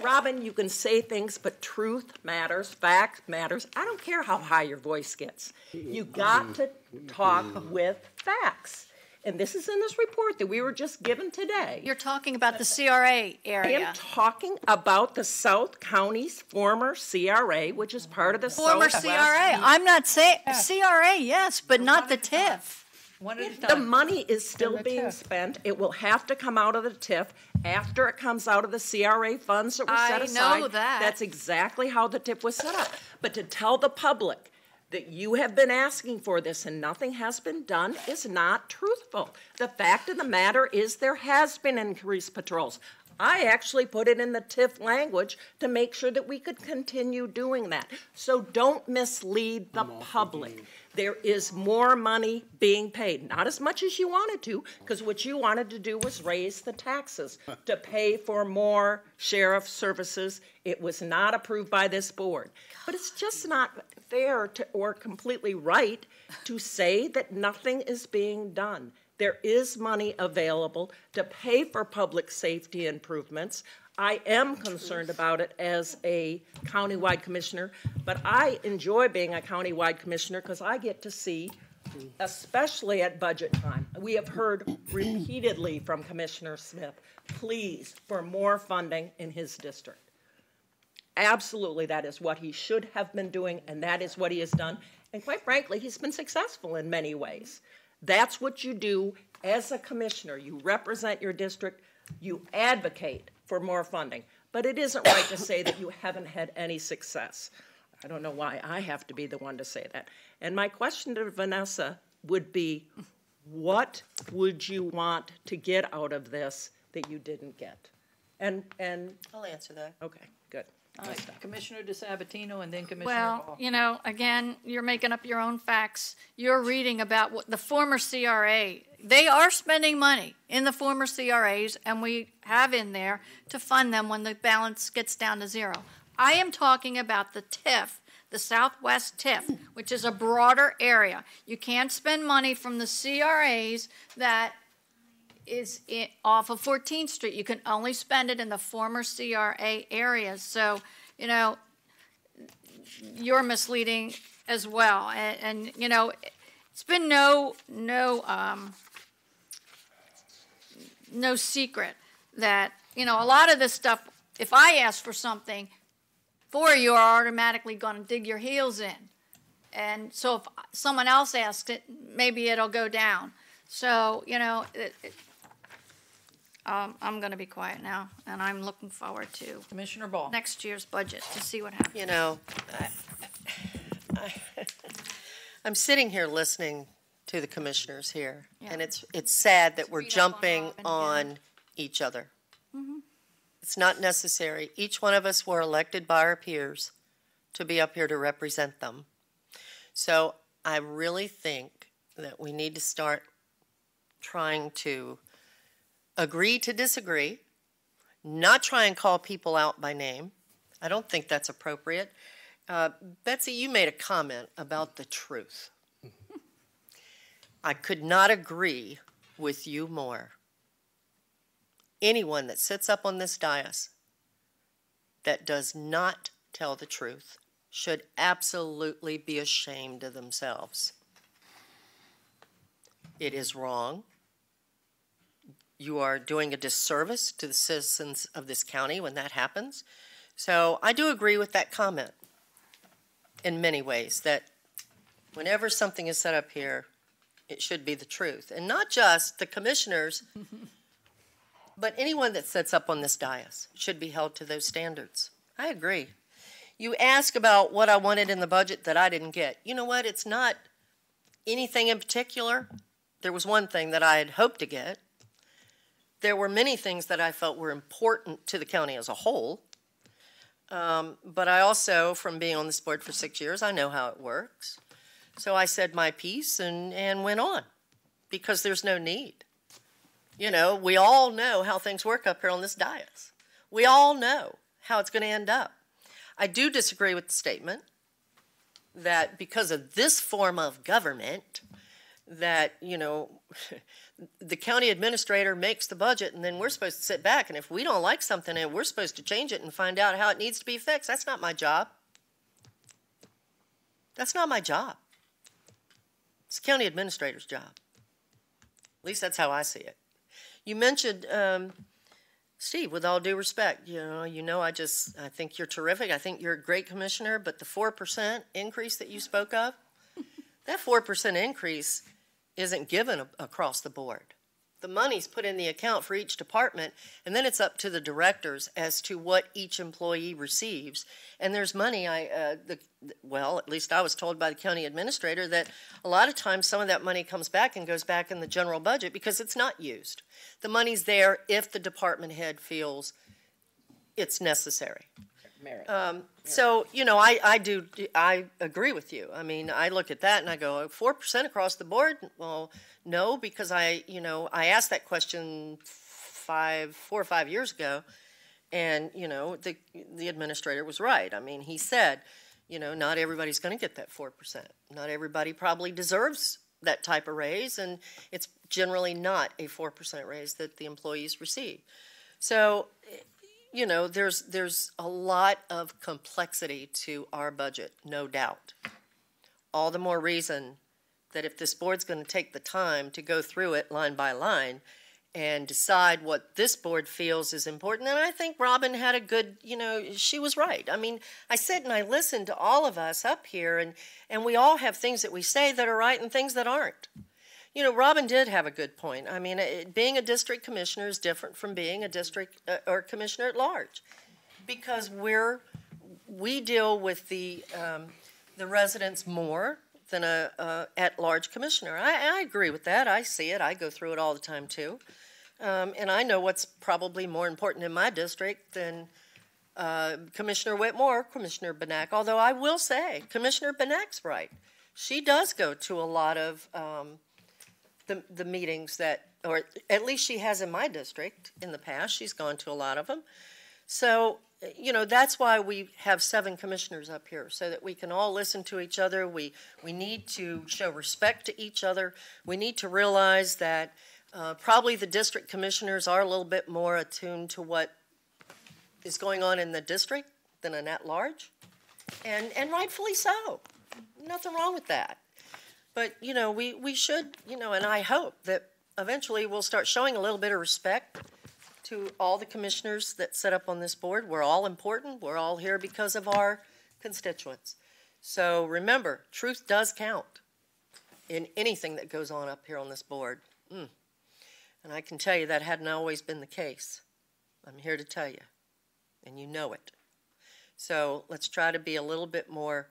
Robin, you can say things, but truth matters, fact matters. I don't care how high your voice gets. You got to talk with facts. And this is in this report that we were just given today. You're talking about the CRA area. I am talking about the South County's former CRA, which is part of the Former Southwest. CRA. I'm not saying CRA, yes, but not the TIF. One at a The time. money is still the being TIF. spent. It will have to come out of the TIF after it comes out of the CRA funds that were set I know aside. that. That's exactly how the TIF was set up. But to tell the public that you have been asking for this and nothing has been done is not truthful. The fact of the matter is there has been increased patrols. I actually put it in the TIF language to make sure that we could continue doing that. So don't mislead the public. There is more money being paid, not as much as you wanted to, because what you wanted to do was raise the taxes to pay for more sheriff services. It was not approved by this board. But it's just not fair to, or completely right to say that nothing is being done. There is money available to pay for public safety improvements. I am concerned about it as a countywide commissioner, but I enjoy being a countywide commissioner because I get to see, especially at budget time, we have heard repeatedly from Commissioner Smith, please, for more funding in his district. Absolutely, that is what he should have been doing, and that is what he has done. And quite frankly, he's been successful in many ways. That's what you do as a commissioner. You represent your district, you advocate for more funding. But it isn't right to say that you haven't had any success. I don't know why I have to be the one to say that. And my question to Vanessa would be, what would you want to get out of this that you didn't get? And I'll answer that. okay, good. All right, Commissioner DeSabatino and then Commissioner Well, Hall. you know, again, you're making up your own facts. You're reading about what the former CRA, they are spending money in the former CRAs, and we have in there to fund them when the balance gets down to zero. I am talking about the TIF, the Southwest TIF, which is a broader area. You can't spend money from the CRAs that is off of 14th Street. You can only spend it in the former CRA areas. So, you know, you're misleading as well. And you know, it's been no secret that, you know, a lot of this stuff, if I ask for something for you, are automatically going to dig your heels in. And so if someone else asks it, maybe it'll go down. So, you know, I'm going to be quiet now, and I'm looking forward to Commissioner Ball. next year's budget to see what happens. You know, I'm sitting here listening to the commissioners here, and it's sad that we're Beat up on jumping Robin on each other. It's not necessary. Each one of us were elected by our peers to be up here to represent them. So I really think that we need to start trying to agree to disagree, not try and call people out by name. I don't think that's appropriate. Betsy, you made a comment about the truth. I could not agree with you more. Anyone that sits up on this dais that does not tell the truth should absolutely be ashamed of themselves. It is wrong. You are doing a disservice to the citizens of this county when that happens. So I do agree with that comment in many ways, that whenever something is set up here, it should be the truth. And not just the commissioners, but anyone that sits up on this dais should be held to those standards. I agree. You ask about what I wanted in the budget that I didn't get. You know what? It's not anything in particular. There was one thing that I had hoped to get. There were many things that I felt were important to the county as a whole. But I also, from being on this board for 6 years, I know how it works. So I said my piece and went on, because there's no need. You know, we all know how things work up here on this dais. We all know how it's going to end up. I do disagree with the statement that because of this form of government, that, you know, the county administrator makes the budget and then we're supposed to sit back, and if we don't like something and we're supposed to change it and find out how it needs to be fixed. That's not my job. That's not my job. It's the county administrator's job. At least that's how I see it. You mentioned, Steve, with all due respect, I think you're terrific. I think you're a great commissioner, but the 4% increase that you spoke of, that 4% increase isn't given across the board. The money's put in the account for each department, and then it's up to the directors as to what each employee receives. And there's money, well, at least I was told by the county administrator that a lot of times some of that money comes back and goes back in the general budget because it's not used. The money's there if the department head feels it's necessary. So, you know, I agree with you. I mean, I look at that and I go, 4% across the board? Well, no, because I asked that question 4 or 5 years ago, and, you know, the administrator was right. I mean, he said, you know, not everybody's going to get that 4%. Not everybody probably deserves that type of raise, and it's generally not a 4% raise that the employees receive. So, you know, there's a lot of complexity to our budget, no doubt. All the more reason that if this board's going to take the time to go through it line by line and decide what this board feels is important, and I think Robin had a good, you know, she was right. I mean, I sit and I listen to all of us up here, and we all have things that we say that are right and things that aren't. You know, Robin did have a good point. I mean, being a district commissioner is different from being a district or commissioner at large, because we deal with the residents more than a at-large commissioner. I agree with that. I see it. I go through it all the time too, and I know what's probably more important in my district than Commissioner Whitmore, Commissioner Benak. Although I will say, Commissioner Benak's right. She does go to a lot of the meetings that, or at least she has in my district in the past. She's gone to a lot of them. So, you know, that's why we have 7 commissioners up here, so that we can all listen to each other. We need to show respect to each other. We need to realize that probably the district commissioners are a little bit more attuned to what is going on in the district than an at-large, and rightfully so. Nothing wrong with that. But, you know, we should, you know, and I hope that eventually we'll start showing a little bit of respect to all the commissioners that sit up on this board. We're all important. We're all here because of our constituents. So remember, truth does count in anything that goes on up here on this board. And I can tell you that hadn't always been the case. I'm here to tell you, and you know it. So let's try to be a little bit more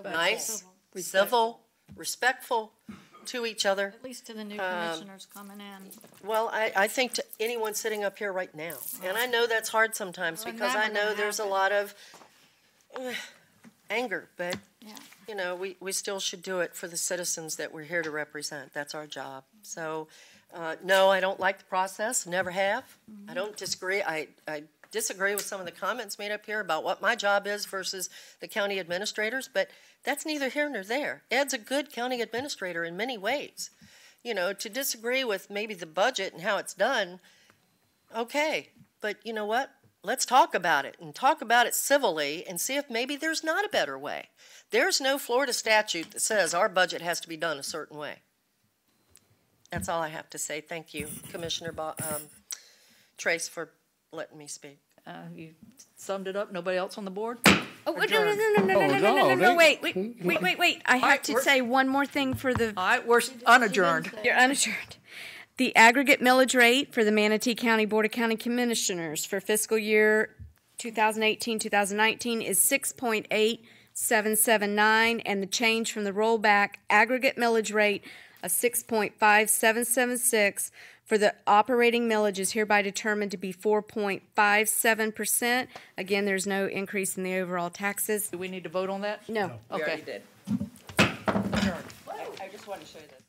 nice, civil, respectful to each other. At least to the new commissioners coming in. Well, I think to anyone sitting up here right now, and I know that's hard sometimes because I know there's a lot of anger, but you know, we still should do it for the citizens that we're here to represent. That's our job. So, no, I don't like the process, never have. I don't disagree. I disagree with some of the comments made up here about what my job is versus the county administrators, but that's neither here nor there. Ed's a good county administrator in many ways. You know, to disagree with maybe the budget and how it's done, okay, but you know what? Let's talk about it, and talk about it civilly, and see if maybe there's not a better way. There's no Florida statute that says our budget has to be done a certain way. That's all I have to say. Thank you, Commissioner Trace, for letting me speak. You summed it up. Nobody else on the board? Oh, no, wait. I have to say one more thing for the... All right, we're unadjourned. You're unadjourned. The aggregate millage rate for the Manatee County Board of County Commissioners for fiscal year 2018-2019 is 6.8779, and the change from the rollback aggregate millage rate of 6.5776 for the operating millage is hereby determined to be 4.57%. Again, there's no increase in the overall taxes. Do we need to vote on that? No. Okay. did. I just wanted to show you this.